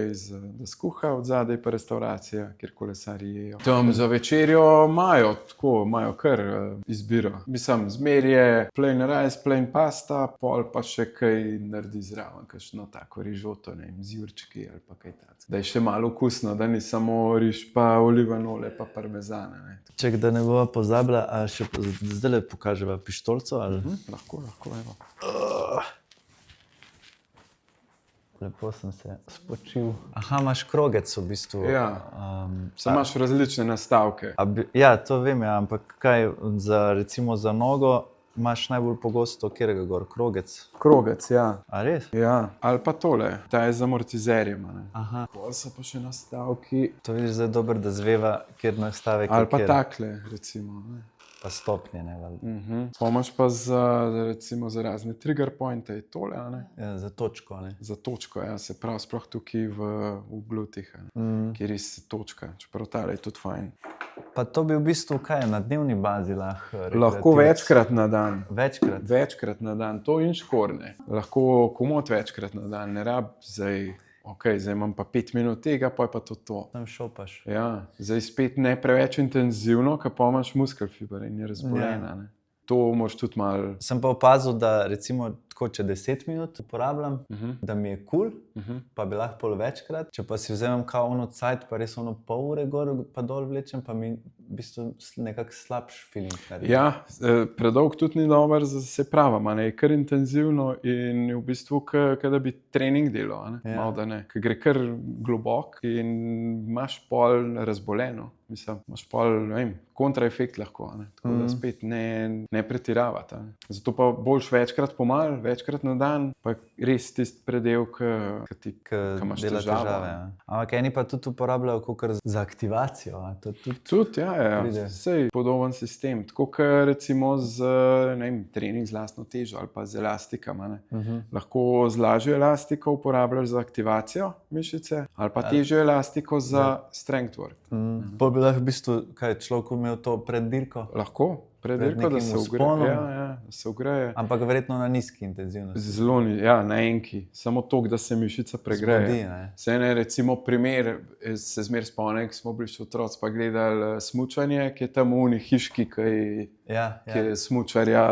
da skuha, od zadaj pa restauracija, kjer kolesarji jejo. Tam za večerjo imajo kar izbiro. Mislim, zmer je plain rice, plain pasta, pol pa še kaj naredi zraven, kakšno tako rižoto, ne vem, z jurčki ali pa kaj takega. Da je še malo okusno, da ni samo riž pa oliven olje pa parmezana. Ne. Ček, da ne bova pozabila, a še zdaj le pokaževa pištolco ali? Lahko, evo. Lepo sem se spočil. Aha, imaš krogec v bistvu. Ja, samo imaš različne nastavke. Ja, to vem, ja, ampak kaj recimo za nogo imaš najbolj pogosto katerega gor? Krogec? Krogec, ja. A res? Ja, ali pa tole, ta je z amortizerjem. Aha. Pol so pa še nastavki. To vidiš zdaj dobro, da zveva, kjer nastavek je Ali pa kjer. takle, recimo. Ne. Pa stopnje, ne valjda. Pomaž pa recimo za razne trigger pointe, je tole, a ne? Ja, za točko, ne? Za točko, ja, se pravi sploh tukaj v glutih, kjer je točka, čeprav tale je tudi fajn. Pa to bi v bistvu kaj, na dnevni bazi lahko? Lahko večkrat na dan. Večkrat? Večkrat na dan, to in škorne. Lahko komot večkrat na dan, ne rab zdaj, zdaj imam pa 5 minut tega, pa je pa to. Tam šopaš. Ja, zdaj spet ne preveč intenzivno, ker pa imaš muskelfiber in je razbolena. Ne. To moraš tudi malo. Sem pa opazil, da recimo tako, če 10 minut uporabljam, da mi je kul, pa bi lahko pol večkrat. Če pa si vzamem kao ono cajt, pa res ono pol ure gor pa dol vlečem, pa mi v bistvu nekak slabš feeling naredi. Ja, predolg tudi ni dober, se pravi, je kar intenzivno in je v bistvu, da bi trening delal, malo da ne. Ker gre kar globok in imaš pol razboleno. Mislim, imaš pol, ne vem, kontraefekt lahko, tako da spet ne pretiravati. Zato pa boljš večkrat pomal, večkrat na dan, pa res tisti predel, ki imaš težave. Ampak eni pa tudi uporabljajo kakor za aktivacijo. Tudi, ja. Sej podoben sistem. Tako kot recimo z, ne vem, trening z lastno težo ali pa z elastikama. Lahko z lažjo elastiko uporabljaš za aktivacijo mišice ali pa težjo elastiko za strength work. Pa bi lahko v bistvu, kaj, človek imel to pred dirko? Lahko, pred dirko, da se ugreje. Ja, da se ugreje. Ampak verjetno na nizki intenzivnosti. Zelo ni, ja, na enki. Samo toliko, da se mišica pregreje. Zbudi, ne? Se ne, recimo primer, se zmer spomnim, ko smo bili še otroci pa gledali smučanje, ki je tam v uni hiški, ki je smučarja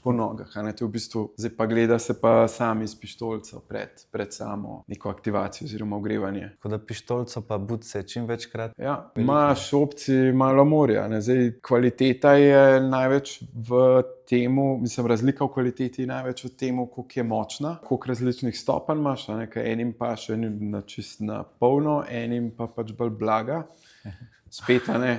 po nogah. To je v bistvu, zdaj pa gleda se pa sami s pištolco pred samo neko aktivacijo oziroma ogrevanje. Tako da pištolco pa buce čim večkrat. Ja, imaš opcij malo morja. Zdaj, kvaliteta je največ v temu, mislim, razlika v kvaliteti je največ v temu, koliko je močna, koliko različnih stopenj imaš, ker enim pa še čist na polno, enim pa pač bolj blaga. Spet, ali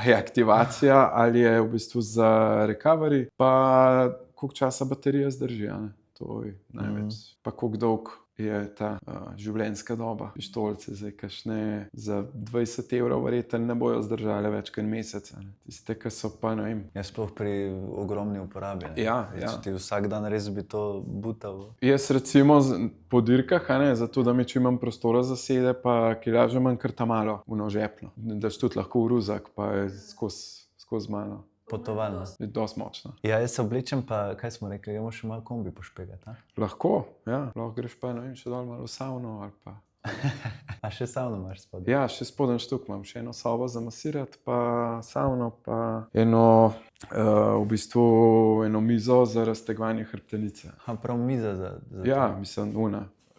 je aktivacija, ali je v bistvu za recovery, pa koliko časa baterija zdrži, to je največ. Pa koliko dolg je ta življenjska doba pištolce, zdaj kakšne za 20 evrov verjetno ne bojo zdržale več kot mesec. Tiste, ki so pa, ne vem. Ja, sploh pri ogromni uporabi. Ja. Če ti vsak dan res bi to butal. Jaz recimo po dirkah, zato da mi če imam prostora za sede, pa kilaža imam kar ta malo vnožepno. Daš tudi lahko v ruzak, pa je skozi mano. Potovalno. Je dosti močno. Ja, jaz se oblečem, pa kaj smo rekli, gremo še malo kombi pošpegati. Lahko, ja. Lahko greš pa, ne vem, še dol malo v savno ali pa. A še savno imaš spodaj? Ja, še spodaj štuk imam, še eno sobo za masirati, pa savno, pa eno, v bistvu eno mizo za raztegovanje hrbtenice. Prav miza za ja, mislim,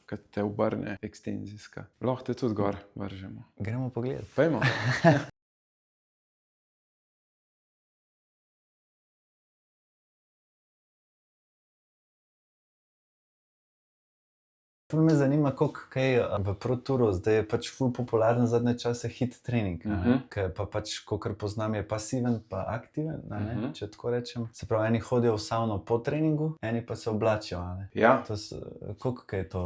ki te obrne, ekstenzijska. Lahko te tudi gor vržemo. Gremo pogledati. Pojmo. To me zanima, koliko kaj v ProTouru, zdaj je pač ful popularen zadnje čase hit trening, ki pa pač, kolikor poznam, je pasiven pa aktiven, če tako rečem. Se pravi, eni hodijo v savno po treningu, eni pa se oblačijo. Ja. Koliko kaj je to?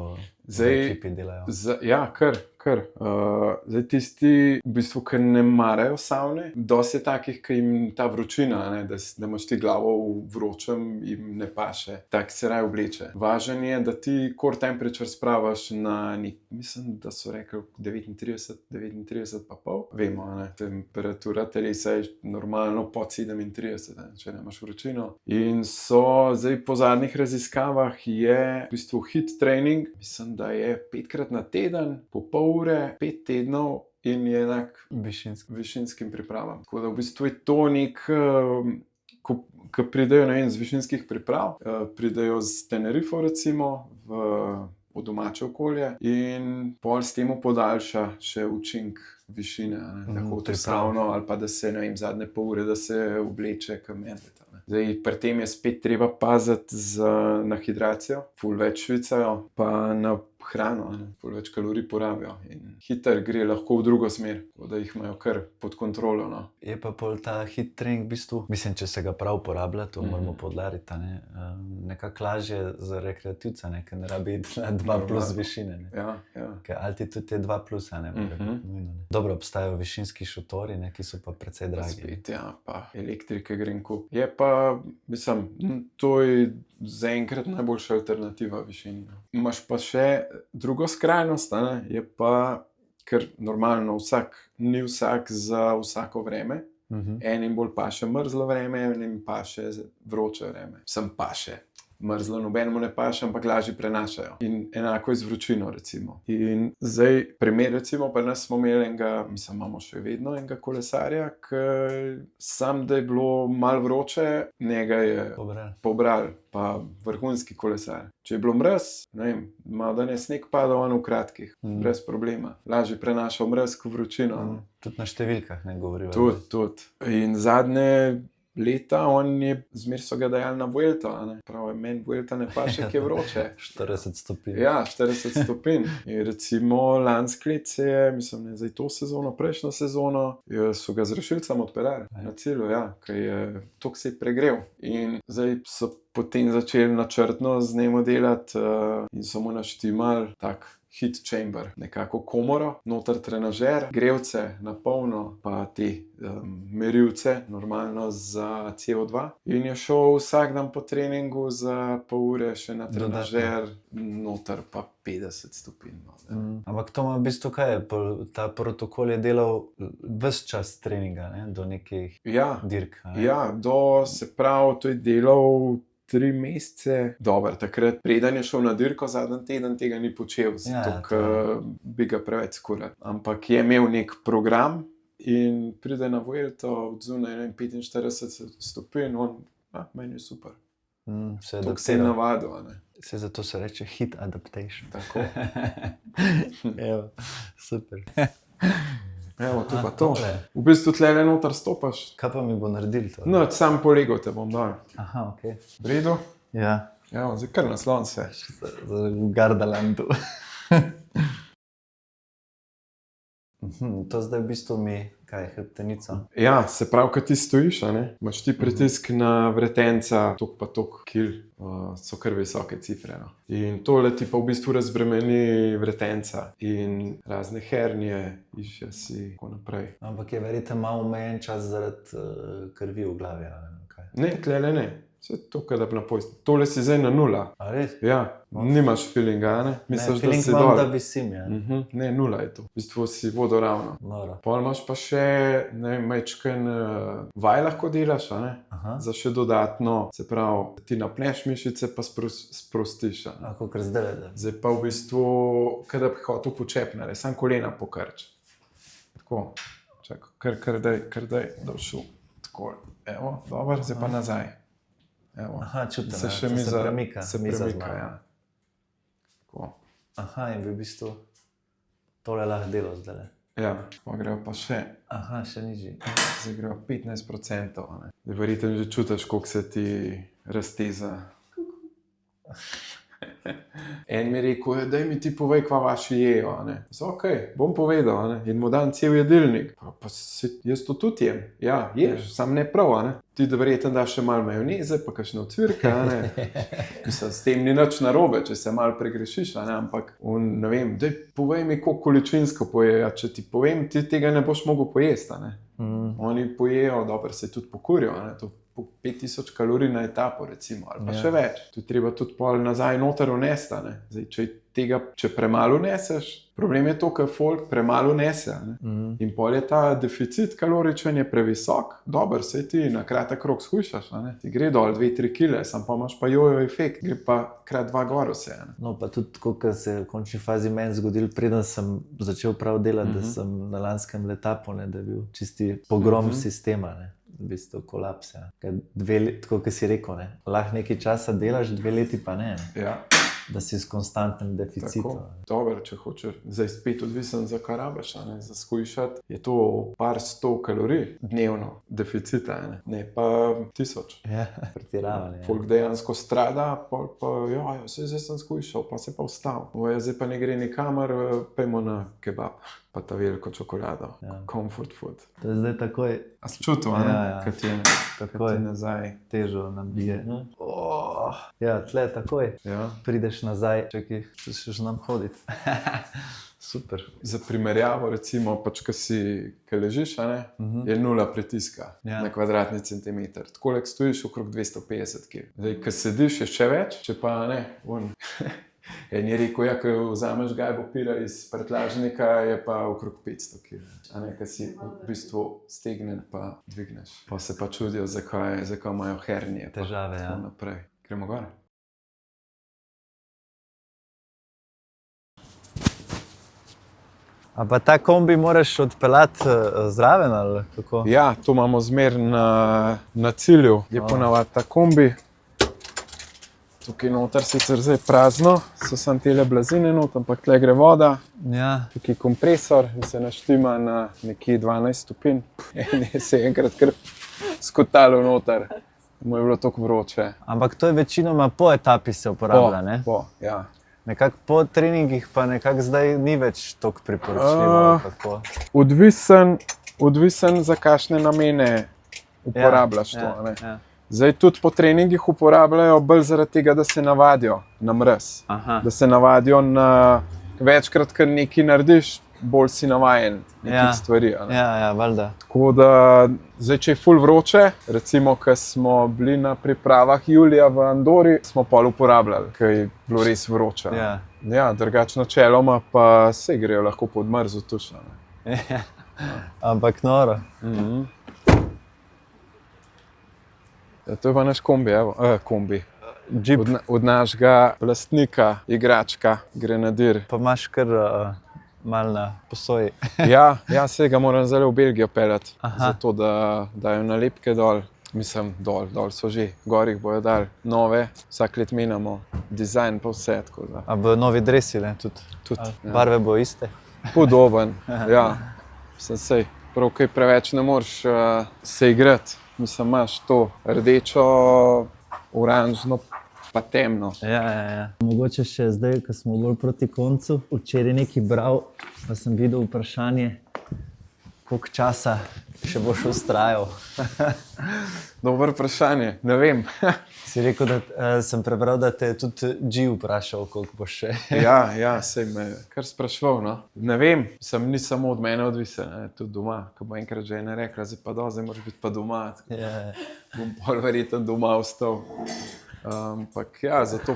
Zdaj, ekipi delajo. Ja, kar. Zdaj tisti, v bistvu, ki ne marajo savne, dosti je takih, ki jim ta vročina, ne, da imaš ti glavo v vročem, jim ne paše. Tak se raje obleče. Važno je, da ti core temperature spravaš na mislim, da so rekli 39 pa pol. Vemo, ne, temperatura telesa je normalno pod 37, ne, če nemaš vročino. In zdaj po zadnjih raziskavah je v bistvu HIIT trening, mislim, da je 5-krat na teden, po pol ure, 5 tednov in je enak višinskim pripravam. Tako da v bistvu je to nek, ko pridejo, ne vem, z višinskih priprav, pridejo z Tenerifo recimo v domače okolje in pol s temu podaljša še učink višine, ne, tako pripravno ali pa da se, ne vem, zadnje pol ure, da se obleče medved. Zdaj, pri tem je spet treba paziti na hidracijo, ful več švicajo, pa na hrano, ful več kalorij porabijo in hitro gre lahko v drugo smer, da jih imajo kar pod kontrolo. No. Je pa pol ta HIIT trening v bistvu, mislim, če se ga prav uporablja, to moramo poudariti, nekako lažje za rekreativca, ne, ker ne rabi iti na 2 plus višine. Ne. Ja. Ker altitude je 2 plus, ne. Dobro, obstajajo višinski šotori, ne, ki so pa precej dragi. Spet, ja, pa elektrike grem kup. Je pa, mislim, to je zaenkrat najboljša alternativa višini. Imaš pa še drugo skrajnost, ne, je pa, ker normalno ni vsak za vsako vreme. Enim bolj paše mrzlo vreme, enim paše vroče vreme. Sem paše. Mrzlo nobenemu ne paše, ampak lažje prenašajo. In enako je z vročino, recimo. In zdaj, primer, recimo, pa nas smo imeli mislim, imamo še vedno enega kolesarja, ki sam, da je bilo malo vroče, njega je pobral, pa vrhunski kolesar. Če je bilo mraz, ne vem, malo da ne sneg padal, on v kratkih, brez problema. Lažje prenašal mraz kot vročino. Tudi na številkah ne govorijo. Tudi. In zadnje leta, zmer so ga dajali na Vuelto, pravi, meni Vuelta ne paše, ki je vroče. 40 stopinj. Ja, 40 stopinj. In recimo lansko leto mislim, ne zdaj to sezono, prejšnjo sezono, so ga z rešilcem odpeljali na cilju, ja, ker je toliko se je pregrel. In zdaj so potem začeli načrtno z njim delati in so mu naštimali tak heat chamber, nekako komoro, noter trenažer, grelce na polno, pa te merilce, normalno za CO2. In je šel vsak dan po treningu za pol ure še na trenažer, noter pa 50 stopinj. Ampak to ima v bistvu kaj je? Ta protokol je delal ves čas treninga, ne? Do nekih dirk. Ja, se pravi, to je delal 3 mesece. Dober, takrat, preden je šel na dirko, zadnji teden tega ni počel, zato ker bi ga preveč skoril. Ampak je imel nek program in pride na Vuelto od zunaj 45 stopinj, meni je super. To se je navadil, ne. Zato se reče heat adaptation. Tako. Evo, super. Evo, to pa to. V bistvu tlele noter stopaš. Kaj pa mi bo naredil to? No, sam polego te bom dal. Aha, okej. V redu? Ja. Evo, zdaj kar naslon se. V Gardalandu. To zdaj v bistvu kaj je hrbtenica? Ja, se pravi, kad ti stojiš, imaš ti pritisk na vretenca, tok pa tok kil, so kar visoke cifre. No. In tole ti pa v bistvu razbremeni vretenca in razne hernije, išče si, tako naprej. Ampak je verjetno malo omejen čas zaradi krvi v glavi, ali kaj? Ne, tlele ne. Vse to, kada bi napojsti. Tole si zdaj na 0. A res? Ja, nimaš feelinga, ne? Misliš, feeling da si imam, dol. da visim, ja. Ne, 0 je to. V bistvu si vodoravno. Noro. Pol imaš pa še, ne vem, majčken vaj lahko delaš, za še dodatno, se pravi, ti napneš mišice pa sprostiš. Lahko kar zdaj, da. Zdaj pa v bistvu, kada bi hotel počepnare, sam kolena pokrč. Tako, čakaj, kar daj, da všel. Tako, evo, dobro, zdaj pa nazaj. Evo. Aha, čutim, se še se premika. Se premika, ja. Tako. Aha, in bi v bistvu tole lahko delo zdaj. Ja, pa grejo pa še. Aha, še nižji. Zdaj grejo 15%. Zdaj verjetno že čutiš, koliko se ti razteza. En mi je rekel, daj mi ti povej, kva vaši jejo. Ok, bom povedal. A ne? In mu dam cel jedilnik. Jaz to tudi jem. Ja, ješ, sam ne prav. A ne? Ti da verjetno daš še malo majoneze, pa kakšno cvirka. Mislim, s tem ni nič narobe, če se malo pregrešiš. Ampak ne vem, daj povej mi, koliko količinsko pojejo. Če ti povem, ti tega ne boš mogel pojesti. Oni pojejo, dobro se tudi pokurijo. To 5000 kalorij na etapo, recimo, ali pa še več. Tu je treba tudi pol nazaj noter vnesti. Zdaj, če premalo neseš, problem je to, ker folk premalo nese. In pol je ta deficit kaloričen je previsok, dober, sej ti na kratek rok shujšaš. Ti gre dol 2-3 kile, sam pa imaš pa jojo efekt, gre pa krat 2 gor vse. No, pa tudi, ko se je v končni fazi meni zgodil, preden sem začel prav delati, da sem na lanskem letapu, da je bil čisti pogrom sistema. V bistvu kolaps. Tako, kot si rekel, lahko nekaj časa delaš, 2 leti pa ne. Ja. Da si s konstantnim deficitom. Dobro, če hočeš, zdaj spet odvisen za kar rabiš, za shujšati, je to par 100 kalorij dnevno deficita, ne pa 1000. Ja, pretiravanje. Folk dejansko strada, pa zdaj sem shujšal, pa se pa vstal. Zdaj pa ne gre nikamor, pejmo na kebab. Pa ta veliko čokolado, comfort food. To je zdaj takoj. A si čutil, kad ti je nazaj težo nabije. Ja, tle takoj. Prideš nazaj, čakaj, če še nam hoditi. Super. Za primerjavo, recimo, pač, ko ležiš, je 0 pritiska na kvadratni centimeter. Takole stojiš okrog 250 kg. Zdaj, ko sediš, je še več, če pa ne, En je rekel, ko vzameš gajbo pira iz prtljažnika, je pa okrog 500 kg. Ko si v bistvu stegnen pa dvigneš. Pa se pa čudijo, zakaj imajo hernije. Težave, ja. Naprej. Gremo gor. A pa ta kombi moraš odpeljati zraven ali kako? Ja, to imamo zmer na cilju. Je ponavadi ta kombi. Tukaj noter sicer zdaj prazno, so samo tele blazine not, ampak tle gre voda. Ja. Tukaj kompresor in se naštima na nekje 12 stopinj. Se je enkrat kar skotalo noter, mu je bilo toliko vroče. Ampak to je večinoma po etapi se uporablja, ne? Ja. Nekako po treningih pa nekako zdaj ni več toliko priporočljivo. Kako? Odvisen za kakšne namene uporabljaš to. Ja. Zdaj tudi po treningih uporabljajo bolj zaradi tega, da se navadijo na mraz. Da se navadijo na večkrat, kar nekaj narediš, bolj si navajen nekih stvari. Ja, valjda. Tako da, zdaj, če je ful vroče, recimo, ko smo bili na pripravah julija v Andori, smo pol uporabljali, ker je bilo res vroče. Ja, drugače načeloma pa se grejo lahko pod mrzo tušno. Ampak noro. To je pa naš kombi, Jeep. Od našega lastnika, igračka, Grenadir. Pa imaš kar malo na posoji. Ja, se ga moram zdaj v Belgijo peljati, zato da dajo nalepke dol. Mislim, dol so že, gor jih bojo dali nove, vsak let menjamo dizajn pa vse. A v novi dresi, ne? Tudi barve bo iste? Podoben, ja. Mislim, sej, prav kaj preveč ne moreš se igrati. Mislim, imaš to rdečo, oranžno pa temno. Ja. Mogoče še zdaj, ko smo bolj proti koncu, včeraj nekaj bral, pa sem videl vprašanje, koliko časa še boš vztrajal. Dobro vprašanje, ne vem. Si rekel, da sem prebral, da te je tudi G vprašal, koliko boš še. Ja, sej me kar sprašval, no. Ne vem, ni samo od mene odvisen, tudi doma. Ko bo enkrat žena rekla, zdaj pa moraš biti pa doma. Bom pol verjetno doma ostal. Ampak ja, zato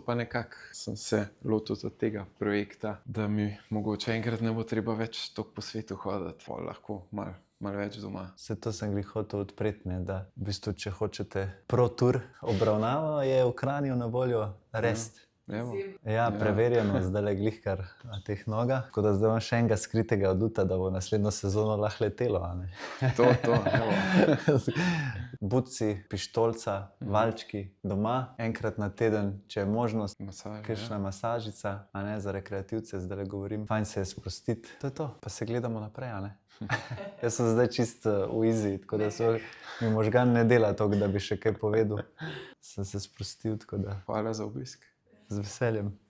pa nekako sem se lotil od tega projekta, da mi mogoče enkrat ne bo treba več toliko po svetu hoditi, pa lahko malo več doma. Vse to sem glih hotel odpreti, da v bistvu, če hočete Pro Tour obravnavo, je v Kranju na voljo Rest. Ja, preverjeno, zdaj glih kar na teh nogah. Tako da zdaj imam še enega skritega aduta, da bo naslednjo sezono lahko letelo. To, evo. Buci, pištolca, valčki doma, enkrat na teden, če je možnost, kakšna masažica, za rekreativce, zdaj govorim. Fajn se je sprostiti. To je to, pa se gledamo naprej, Jaz sem zdaj čist v easy, tako da mi možgan ne dela toliko, da bi še kaj povedal. Sem se sprostil, tako da. Hvala za obisk. Z veseljem.